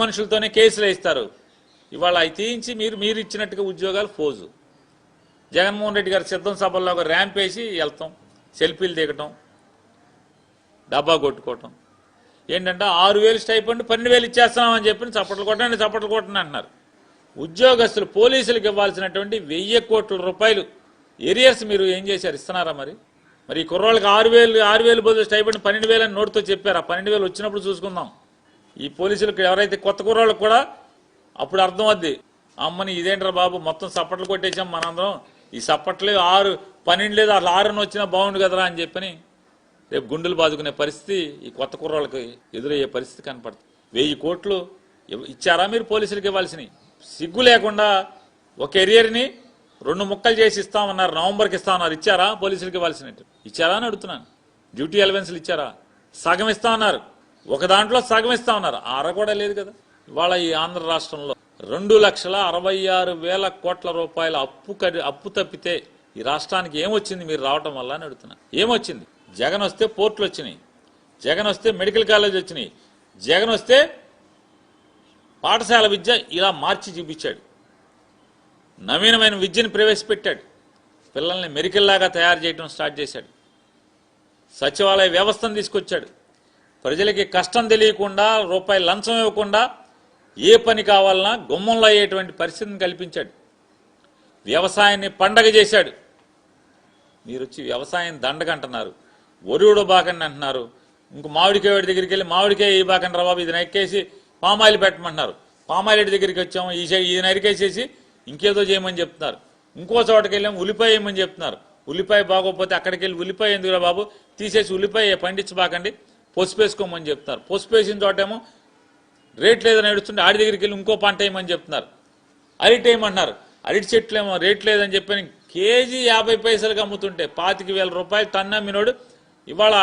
మనుషులతోనే కేసులు వేస్తారు. ఇవాళ అవి తీయించి మీరు ఇచ్చినట్టుగా ఉద్యోగాలు ఫోజు. జగన్మోహన్ రెడ్డి గారు సిద్ధం సభల్లో ఒక ర్యాంప్ వేసి వెళ్తాం, సెల్ఫీలు దిగటం, డబ్బా కొట్టుకోవటం. ఏంటంటే 6,000 స్టైపెండ్ 12,000 ఇచ్చేస్తున్నామని చెప్పి చప్పట్లు కొట్టండి అంటున్నారు. ఉద్యోగస్తులు పోలీసులకు ఇవ్వాల్సినటువంటి 1,000 కోట్ల రూపాయలు ఏరియర్స్ మీరు ఏం చేశారు? ఇస్తున్నారా? మరి ఈ కుర్రోళ్ళకి 6,000 బదులు స్టైపెండ్ 12,000 అని నోటితో చెప్పారు. ఆ 12,000 వచ్చినప్పుడు చూసుకుందాం. ఈ పోలీసులకు ఎవరైతే కొత్త కుర్రోళ్ళకి కూడా అప్పుడు అర్థం అవుద్ది, అమ్మని ఇదేంట్రా బాబు మొత్తం సప్పట్లు కొట్టేసాం మనందరం, ఈ సప్పట్లు 12 లేదు అట్లా 6 వచ్చినా బాగుండు కదరా అని చెప్పని రేపు గుండెలు బాదుకునే పరిస్థితి ఈ కొత్త కుర్రోళ్ళకి ఎదురయ్యే పరిస్థితి కనపడుతుంది. 1,000 కోట్లు ఇచ్చారా మీరు పోలీసులకు ఇవ్వాల్సినవి? సిగ్గు లేకుండా ఒక ఎరియర్ని 2 ముక్కలు చేసి ఇస్తామన్నారు, నవంబర్కి ఇస్తామన్నారు. ఇచ్చారా? పోలీసులకు ఇవ్వాల్సినట్టు ఇచ్చారా అని అడుగుతున్నాను. డ్యూటీ అలవెన్స్లు ఇచ్చారా? సగం ఇస్తామన్నారు, ఒక దాంట్లో సగం ఇస్తామన్నారు, అర కూడా లేదు కదా. ఇవాళ ఈ ఆంధ్ర రాష్ట్రంలో 2,66,000 కోట్ల రూపాయల అప్పు తప్పితే ఈ రాష్ట్రానికి ఏమొచ్చింది మీరు రావటం వల్ల అని అడుగుతున్నా. ఏమొచ్చింది? జగన్ వస్తే పోర్టులు వచ్చినాయి, జగన్ వస్తే మెడికల్ కాలేజ్ వచ్చినాయి, జగన్ వస్తే పాఠశాల విద్య ఇలా మార్చి చూపించాడు, నవీనమైన విద్యను ప్రవేశపెట్టాడు, పిల్లల్ని మెరికల్లాగా తయారు చేయడం స్టార్ట్ చేశాడు, సచివాలయ వ్యవస్థను తీసుకొచ్చాడు, ప్రజలకి కష్టం తెలియకుండా రూపాయి లంచం ఇవ్వకుండా ఏ పని కావాలన్నా గుమ్మంలో అయ్యేటువంటి పరిస్థితిని కల్పించాడు, వ్యవసాయాన్ని పండగ చేశాడు. మీరు వచ్చి వ్యవసాయం దండగంటున్నారు, ఒరువుడు బాకండి అంటున్నారు, ఇంక మామిడికాయ దగ్గరికి వెళ్ళి మామిడికాయ ఈ బాకండి రా బాబు ఇది నరికేసి పామాయిల్ పెట్టమంటున్నారు, పామాయిల్ దగ్గరికి వచ్చాము ఇది నరికేసేసి ఇంకేదో చేయమని చెప్తున్నారు, ఇంకో చోటకి వెళ్ళాము ఉల్లిపాయ వేయమని చెప్తున్నారు, ఉల్లిపాయ బాగోకపోతే అక్కడికి వెళ్ళి ఉల్లిపాయ ఎందుకురా బాబు తీసేసి ఉల్లిపాయ పండించబాకండి పసుపు వేసుకోమని చెప్తున్నారు, పసుపు వేసిన చోటేమో రేట్ లేదని ఏడుస్తుంటే ఆడి దగ్గరికి వెళ్ళి ఇంకో పంట వేయమని చెప్తున్నారు, అరటి వేయమన్నారు, అరటి చెట్లు ఏమో రేట్ లేదని చెప్పని కేజీ 50 పైసలకు అమ్ముతుంటే 25,000 రూపాయలు టన్ను అమ్మినోడు ఇవాళ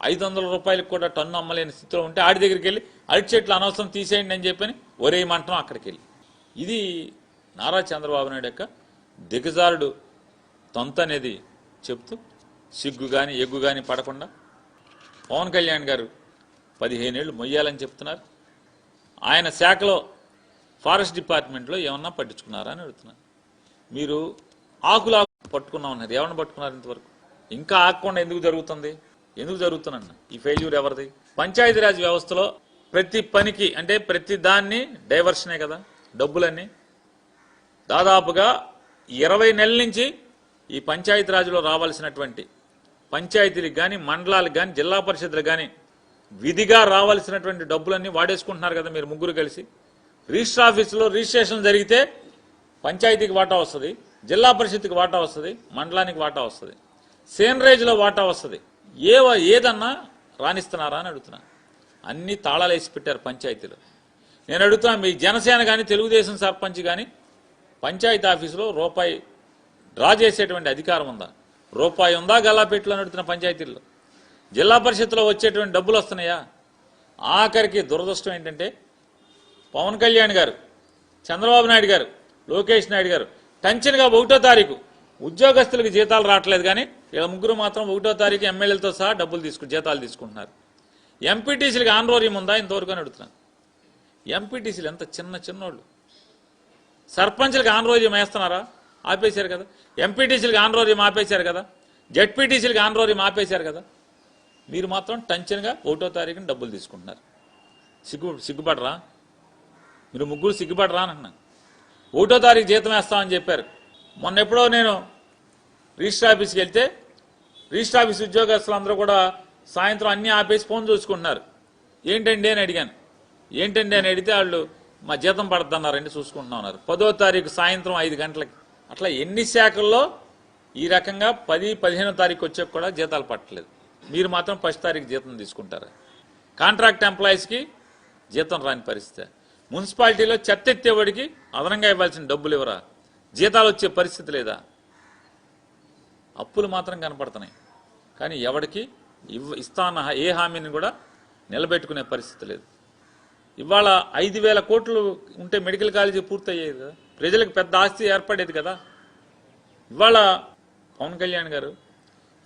500 రూపాయలకు కూడా టన్ను అమ్మలేని స్థితిలో ఉంటే ఆడి దగ్గరికి వెళ్ళి అరటి చెట్లు అనవసరం తీసేయండి అని చెప్పని ఒరేయమంటాం అక్కడికి వెళ్ళి. ఇది నారా చంద్రబాబు నాయుడు యొక్క దిగజారుడు తొంత అనేది చెప్తూ సిగ్గు కానీ ఎగ్గు కానీ పడకుండా పవన్ కళ్యాణ్ గారు 15 ఏళ్ళు మొయ్యాలని చెప్తున్నారు. ఆయన శాఖలో ఫారెస్ట్ డిపార్ట్మెంట్లో ఏమన్నా పట్టించుకున్నారా అని అడుగుతున్నారు. మీరు ఆకులు పట్టుకున్నా ఉన్నారు, ఏమన్నా పట్టుకున్నారు ఇంతవరకు? ఇంకా ఆగకుండా ఎందుకు జరుగుతుందన్న ఈ ఫెయిల్యూర్ ఎవరిది? పంచాయతీరాజ్ వ్యవస్థలో ప్రతి పనికి అంటే ప్రతి దాన్ని డైవర్షనే కదా డబ్బులన్నీ. దాదాపుగా 20 నెలల నుంచి ఈ పంచాయతీరాజ్లో రావాల్సినటువంటి పంచాయతీలకు కానీ మండలాలకు కానీ జిల్లా పరిషత్లకు కానీ విధిగా రావాల్సినటువంటి డబ్బులన్నీ వాడేసుకుంటున్నారు కదా మీరు ముగ్గురు కలిసి. రిజిస్టర్ ఆఫీసులో రిజిస్ట్రేషన్ జరిగితే పంచాయతీకి వాటా వస్తుంది, జిల్లా పరిషత్కి వాటా వస్తుంది, మండలానికి వాటా వస్తుంది, సేనరేజ్లో వాటా వస్తుంది. ఏదన్నా రాణిస్తున్నారా అని అడుగుతున్నా. అన్ని తాళాలు వేసి పెట్టారు పంచాయతీలో. నేను అడుగుతున్నా, మీ జనసేన కానీ తెలుగుదేశం సర్పంచ్ కానీ పంచాయతీ ఆఫీసులో రూపాయి డ్రా చేసేటువంటి అధికారం ఉందా? రూపాయి ఉందా గల్లాపెట్టులో అడుగుతున్న పంచాయతీల్లో? జిల్లా పరిషత్లో వచ్చేటువంటి డబ్బులు వస్తున్నాయా? ఆఖరికి దురదృష్టం ఏంటంటే పవన్ కళ్యాణ్ గారు, చంద్రబాబు నాయుడు గారు, లోకేష్ నాయుడు గారు టెన్షన్గా 1వ తారీఖు ఉద్యోగస్తులకు జీతాలు రావట్లేదు, కానీ ఇలా ముగ్గురు మాత్రం 1వ తారీఖు ఎమ్మెల్యేలతో సహా జీతాలు తీసుకుంటున్నారు. ఎంపీటీసీలకు ఆన్రోర్యం ఉందా ఇంతవరకు అని అడుగుతున్నాను. ఎంపీటీసీలు ఎంత చిన్నోళ్ళు. సర్పంచ్లకు ఆన్రోర్యం వేస్తున్నారా? ఆపేశారు కదా. ఎంపీటీసీలకు ఆన్రోర్యం ఆపేశారు కదా. జెడ్పీటీసీలకు ఆన్రోర్యం ఆపేశారు కదా. మీరు మాత్రం టెన్షన్గా 1వ తారీఖున డబ్బులు తీసుకుంటున్నారు. సిగ్గుపడరా? మీరు ముగ్గురు సిగ్గుపడరా అని అన్నా. 1వ తారీఖు జీతం వేస్తామని చెప్పారు. మొన్న ఎప్పుడో నేను రిజిస్టర్ ఆఫీస్కి వెళ్తే రిజిస్టర్ ఆఫీస్ ఉద్యోగస్తులందరూ కూడా సాయంత్రం అన్నీ ఆపేసి ఫోన్ చూసుకుంటున్నారు. ఏంటండి అని అడిగాను. ఏంటండి అని అడిగితే వాళ్ళు మా జీతం పడుతున్నారండి చూసుకుంటున్నా ఉన్నారు. 10వ తారీఖు సాయంత్రం 5 గంటలకి. అట్లా ఎన్ని శాఖల్లో ఈ రకంగా 10, 15వ తారీఖు వచ్చాక కూడా జీతాలు పట్టలేదు. మీరు మాత్రం 1వ తారీఖు జీతం తీసుకుంటారు. కాంట్రాక్ట్ ఎంప్లాయీస్కి జీతం రాని పరిస్థితి. మున్సిపాలిటీలో చెత్త ఎత్తేవాడికి అదనంగా ఇవ్వాల్సిన డబ్బులు ఇవ్వరా? జీతాలు వచ్చే పరిస్థితి లేదా? అప్పులు మాత్రం కనపడుతున్నాయి, కానీ ఎవరికి ఇస్తాన్న ఏ హామీని కూడా నిలబెట్టుకునే పరిస్థితి లేదు. ఇవాళ 5,000 కోట్లు ఉంటే మెడికల్ కాలేజీ పూర్తయ్యేది కదా, ప్రజలకు పెద్ద ఆస్తి ఏర్పడేది కదా. ఇవాళ పవన్ కళ్యాణ్ గారు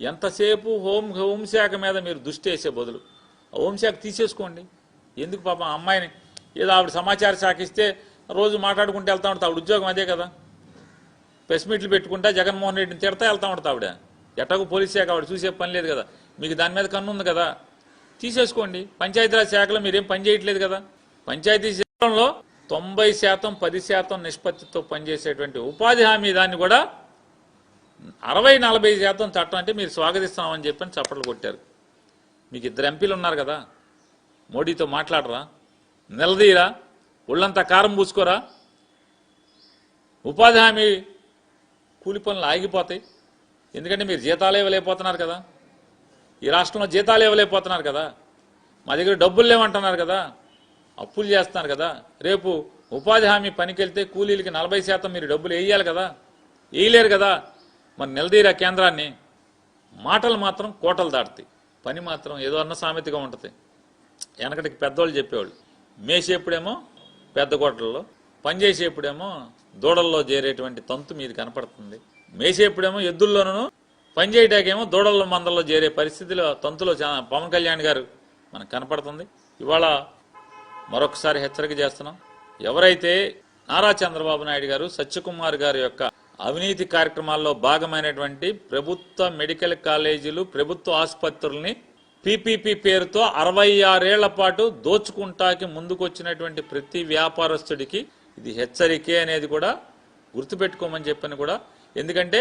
ఎంతసేపు హోంశాఖ మీద మీరు దృష్టి వేసే బదులు హోంశాఖ తీసేసుకోండి. ఎందుకు పాపం అమ్మాయిని ఏదో ఆవిడ సమాచార శాఖ ఇస్తే రోజు మాట్లాడుకుంటూ వెళ్తా ఉంటుంది. ఆవిడ ఉద్యోగం అదే కదా, ప్రెస్ మీట్లు పెట్టుకుంటా జగన్మోహన్ రెడ్డిని తిడతా వెళ్తా ఉంటుంది ఆవిడ. ఎట్టకు పోలీస్ శాఖ ఆవిడ చూసే పని లేదు కదా, మీకు దాని మీద కన్ను ఉంది కదా, తీసేసుకోండి. పంచాయతీరాజ్ శాఖలో మీరేం పని చేయట్లేదు కదా. పంచాయతీ శాఖలో 90% 10% నిష్పత్తితో పనిచేసేటువంటి ఉపాధి హామీ దాన్ని కూడా 60-40% చట్టం అంటే మీరు స్వాగతిస్తున్నామని చెప్పని చప్పట్లు కొట్టారు. మీకు 2 ఎంపీలు ఉన్నారు కదా, మోడీతో మాట్లాడరా, నిలదీరా, ఒళ్ళంతా కారం పూసుకోరా. ఉపాధి హామీ కూలి పనులు ఆగిపోతాయి, ఎందుకంటే మీరు జీతాలు ఇవ్వలేకపోతున్నారు కదా, ఈ రాష్ట్రంలో జీతాలు ఇవ్వలేకపోతున్నారు కదా, మా దగ్గర డబ్బులు లేవంటున్నారు కదా, అప్పులు చేస్తున్నారు కదా. రేపు ఉపాధి హామీ పనికి వెళ్తే కూలీలకి 40% మీరు డబ్బులు వేయాలి కదా, వేయలేరు కదా. మరి నిలదీరా కేంద్రాన్ని. మాటలు మాత్రం కోటలు దాటుతాయి, పని మాత్రం ఏదో అన్న సామెతగా ఉంటుంది. వెనకటికి పెద్దవాళ్ళు చెప్పేవాళ్ళు, మేసేపుడేమో పెద్ద కోటల్లో, పనిచేసేప్పుడేమో దూడల్లో చేరేటువంటి తంతు మీది కనపడుతుంది. మేసేపుడేమో ఎద్దుల్లోనూ, పనిచేయటాకేమో దూడల్లో మందల్లో చేరే పరిస్థితిలో తంతులో పవన్ కళ్యాణ్ గారు మనకు కనపడుతుంది. ఇవాళ మరొకసారి హెచ్చరిక చేస్తున్నాం, ఎవరైతే నారా చంద్రబాబు నాయుడు గారు సత్యకుమార్ గారి యొక్క అవినీతి కార్యక్రమాల్లో భాగమైనటువంటి ప్రభుత్వ మెడికల్ కాలేజీలు, ప్రభుత్వ ఆసుపత్రుల్ని పీపీపీ పేరుతో 66 ఏళ్ల పాటు దోచుకుంటాకి ముందుకొచ్చినటువంటి ప్రతి వ్యాపారస్తుడికి ఇది హెచ్చరికే అనేది కూడా గుర్తుపెట్టుకోమని చెప్పని కూడా. ఎందుకంటే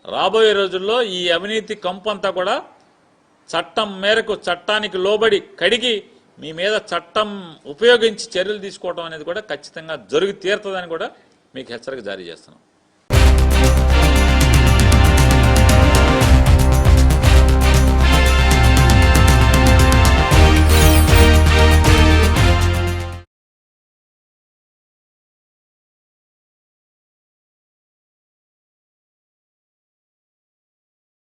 రాబోయే రోజుల్లో ఈ అవినీతి కంపంతా కూడా చట్టం మేరకు, చట్టానికి లోబడి కడిగి మీ మీద చట్టం ఉపయోగించి చర్యలు తీసుకోవడం అనేది కూడా ఖచ్చితంగా జరిగి తీరుతుందని కూడా మీకు హెచ్చరిక జారీ చేస్తున్నాం.